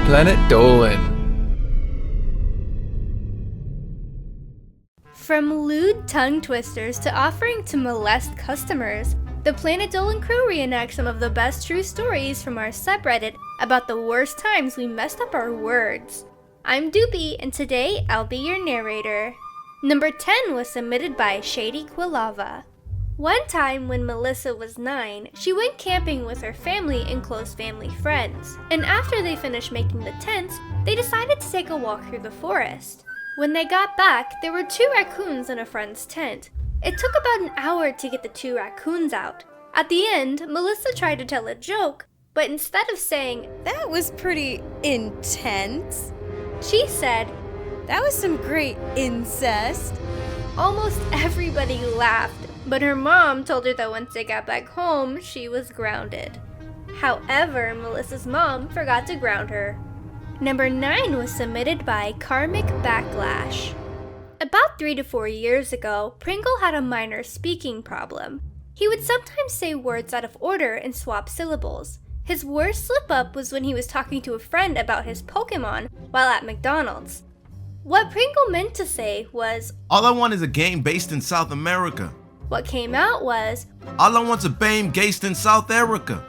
Planet Dolan. From lewd tongue twisters to offering to molest customers, the Planet Dolan crew reenacts some of the best true stories from our subreddit about the worst times we messed up our words. I'm Doopy, and today I'll be your narrator. Number 10 was submitted by ShadyQuilava. One time when Melissa was 9, she went camping with her family and close family friends, and after they finished making the tents, they decided to take a walk through the forest. When they got back, there were 2 raccoons in a friend's tent. It took about an hour to get the 2 raccoons out. At the end, Melissa tried to tell a joke, but instead of saying, "That was pretty intense," she said, "That was some great incest." Almost everybody laughed, but her mom told her that once they got back home, she was grounded. However, Melissa's mom forgot to ground her. Number 9 was submitted by Karmic Backlash. About 3 to 4 years ago, Pringle had a minor speaking problem. He would sometimes say words out of order and swap syllables. His worst slip-up was when he was talking to a friend about his Pokemon while at McDonald's. What Pringle meant to say was, "All I want is a game based in South America." What came out was, "All I want's a game based in South America."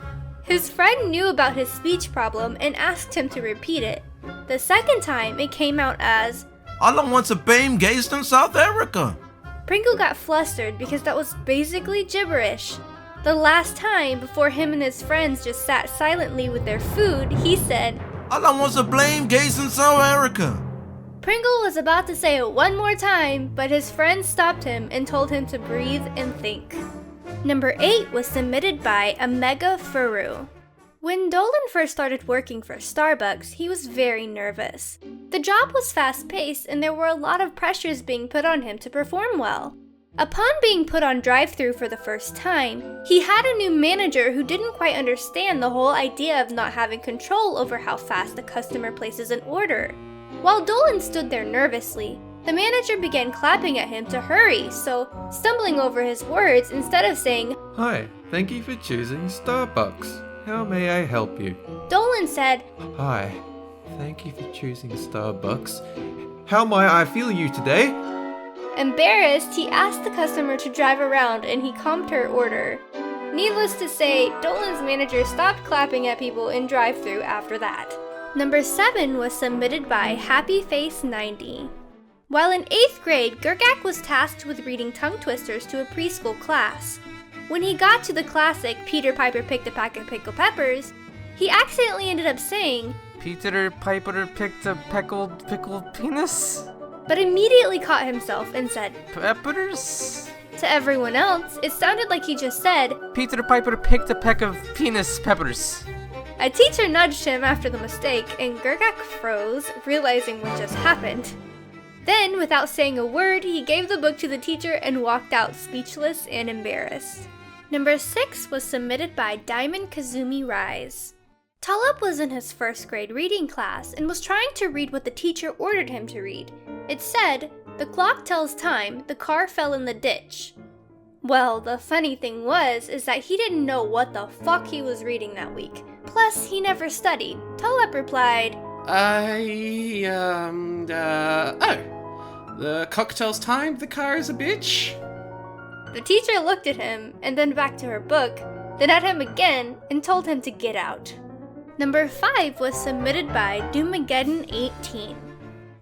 His friend knew about his speech problem and asked him to repeat it. The second time, it came out as, "All I want's a game based in South America." Pringle got flustered because that was basically gibberish. The last time, before him and his friends just sat silently with their food, he said, "All I want's a blame based in South America." Pringle was about to say it one more time, but his friend stopped him and told him to breathe and think. Number 8 was submitted by amegafuru. When Dolan first started working for Starbucks, he was very nervous. The job was fast-paced and there were a lot of pressures being put on him to perform well. Upon being put on drive-thru for the first time, he had a new manager who didn't quite understand the whole idea of not having control over how fast the customer places an order. While Dolan stood there nervously, the manager began clapping at him to hurry, so stumbling over his words, instead of saying, Hi, thank you for choosing Starbucks. How may I help you? Dolan said, Hi, thank you for choosing Starbucks. How may I feel you today? Embarrassed, he asked the customer to drive around and he comped her order. Needless to say, Dolan's manager stopped clapping at people in drive-thru after that. Number 7 was submitted by HappyFace90. While in 8th grade, Gergak was tasked with reading tongue twisters to a preschool class. When he got to the classic Peter Piper picked a pack of pickled peppers, he accidentally ended up saying, Peter Piper picked a pickled penis? But immediately caught himself and said, Peppers? To everyone else, it sounded like he just said, Peter Piper picked a peck of penis peppers. A teacher nudged him after the mistake, and Gergak froze, realizing what just happened. Then, without saying a word, he gave the book to the teacher and walked out speechless and embarrassed. Number 6 was submitted by Diamond Kazumi Rise. Tulip was in his 1st grade reading class and was trying to read what the teacher ordered him to read. It said, "The clock tells time, the car fell in the ditch." Well, the funny thing is that he didn't know what the fuck he was reading that week. Plus, he never studied. Tulip replied, The cocktail's time, the car is a bitch. The teacher looked at him, and then back to her book, then at him again, and told him to get out. Number 5 was submitted by Doomageddon18.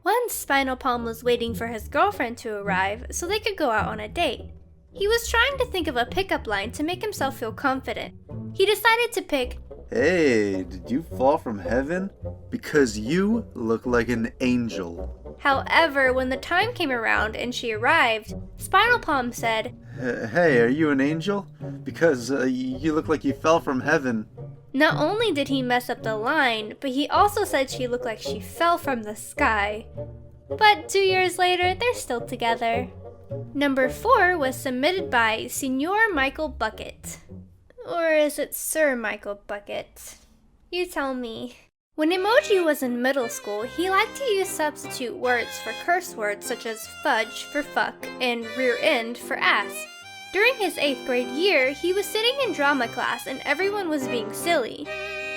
Once, Spinal Palm was waiting for his girlfriend to arrive so they could go out on a date. He was trying to think of a pickup line to make himself feel confident. He decided to pick, "Hey, did you fall from heaven? Because you look like an angel." However, when the time came around and she arrived, Spinal Palm said, "Hey, are you an angel? Because you look like you fell from heaven." Not only did he mess up the line, but he also said she looked like she fell from the sky. But 2 years later, they're still together. Number 4 was submitted by SrMichaelBucket. Or is it SrMichaelBucket? You tell me. When Emoji was in middle school, he liked to use substitute words for curse words such as fudge for fuck and rear end for ass. During his 8th grade year, he was sitting in drama class and everyone was being silly.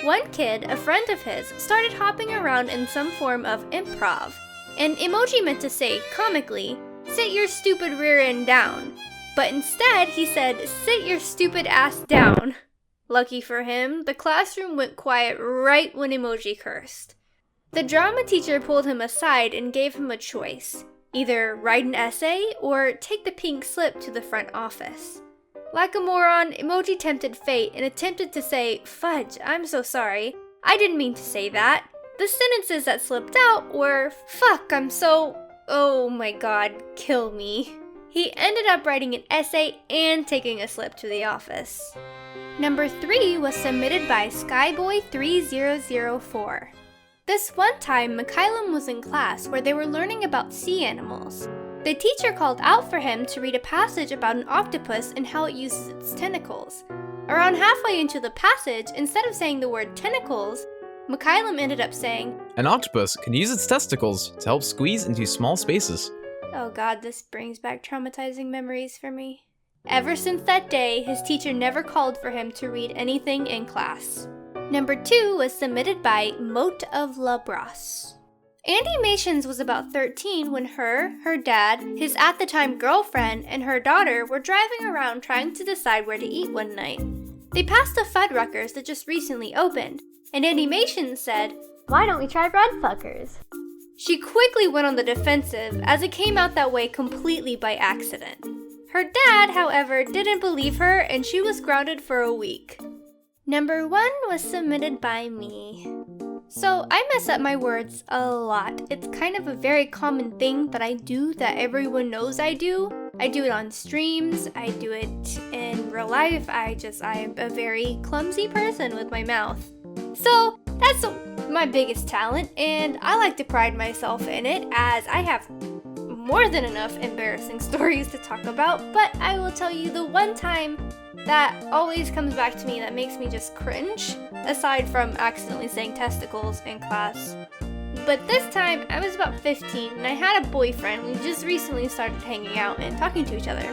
One kid, a friend of his, started hopping around in some form of improv. An emoji meant to say, comically, "Sit your stupid rear end down." But instead, he said, "Sit your stupid ass down." Lucky for him, the classroom went quiet right when emoji cursed. The drama teacher pulled him aside and gave him a choice. Either write an essay or take the pink slip to the front office. Like a moron, emoji tempted fate and attempted to say, "Fudge, I'm so sorry. I didn't mean to say that." The sentences that slipped out were, "Fuck, I'm so... oh my god, kill me." He ended up writing an essay and taking a slip to the office. Number 3 was submitted by Skyboy3004. This one time, Michaelum was in class where they were learning about sea animals. The teacher called out for him to read a passage about an octopus and how it uses its tentacles. Around halfway into the passage, instead of saying the word tentacles, Michaelum ended up saying, "An octopus can use its testicles to help squeeze into small spaces." Oh god, this brings back traumatizing memories for me. Ever since that day, his teacher never called for him to read anything in class. Number 2 was submitted by Mote-of-Lobross. Andy Mations was about 13 when her dad, his at-the-time girlfriend, and her daughter were driving around trying to decide where to eat one night. They passed a Fuddruckers that just recently opened, and Andy Mations said, "Why don't we try Redfuckers?" She quickly went on the defensive as it came out that way completely by accident. Her dad, however, didn't believe her and she was grounded for a week. Number 1 was submitted by me. So I mess up my words a lot. It's kind of a very common thing that I do that everyone knows I do. I do it on streams, I do it in real life. I'm a very clumsy person with my mouth. So that's my biggest talent and I like to pride myself in it as I have more than enough embarrassing stories to talk about, but I will tell you the one time that always comes back to me that makes me just cringe, aside from accidentally saying testicles in class. But this time, I was about 15 and I had a boyfriend. We just recently started hanging out and talking to each other,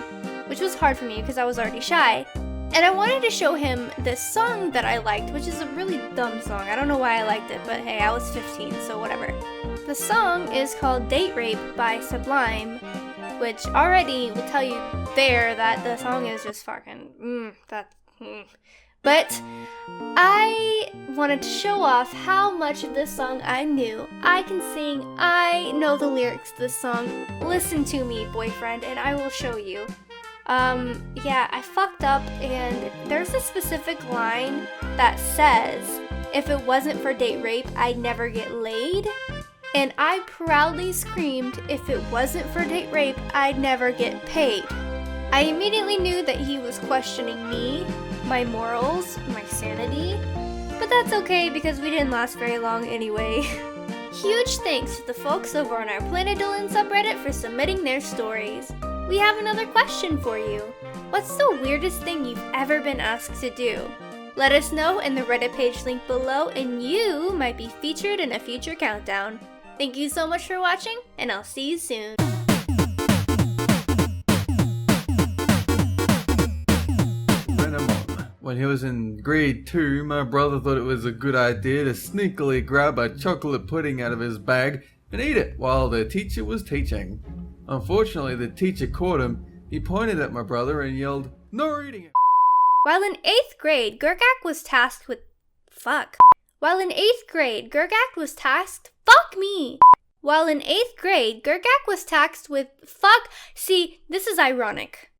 which was hard for me because I was already shy. And I wanted to show him this song that I liked, which is a really dumb song. I don't know why I liked it, but hey, I was 15, so whatever. The song is called Date Rape by Sublime, which already will tell you there that the song is just fucking, But I wanted to show off how much of this song I knew. I can sing, I know the lyrics to this song. Listen to me, boyfriend, and I will show you. Yeah, I fucked up, and there's a specific line that says, "If it wasn't for date rape, I'd never get laid." And I proudly screamed, "If it wasn't for date rape, I'd never get paid." I immediately knew that he was questioning me, my morals, my sanity, but that's okay because we didn't last very long anyway. Huge thanks to the folks over on our Planet Dolan subreddit for submitting their stories. We have another question for you. What's the weirdest thing you've ever been asked to do? Let us know in the Reddit page linked below and you might be featured in a future countdown. Thank you so much for watching and I'll see you soon. When he was in grade 2, my brother thought it was a good idea to sneakily grab a chocolate pudding out of his bag and eat it while the teacher was teaching. Unfortunately, the teacher caught him. He pointed at my brother and yelled, "No eating it!" While in 8th grade, Gergak was tasked with... Fuck. While in 8th grade, Gergak was tasked... Fuck me! While in 8th grade, Gergak was tasked with... Fuck! See, this is ironic.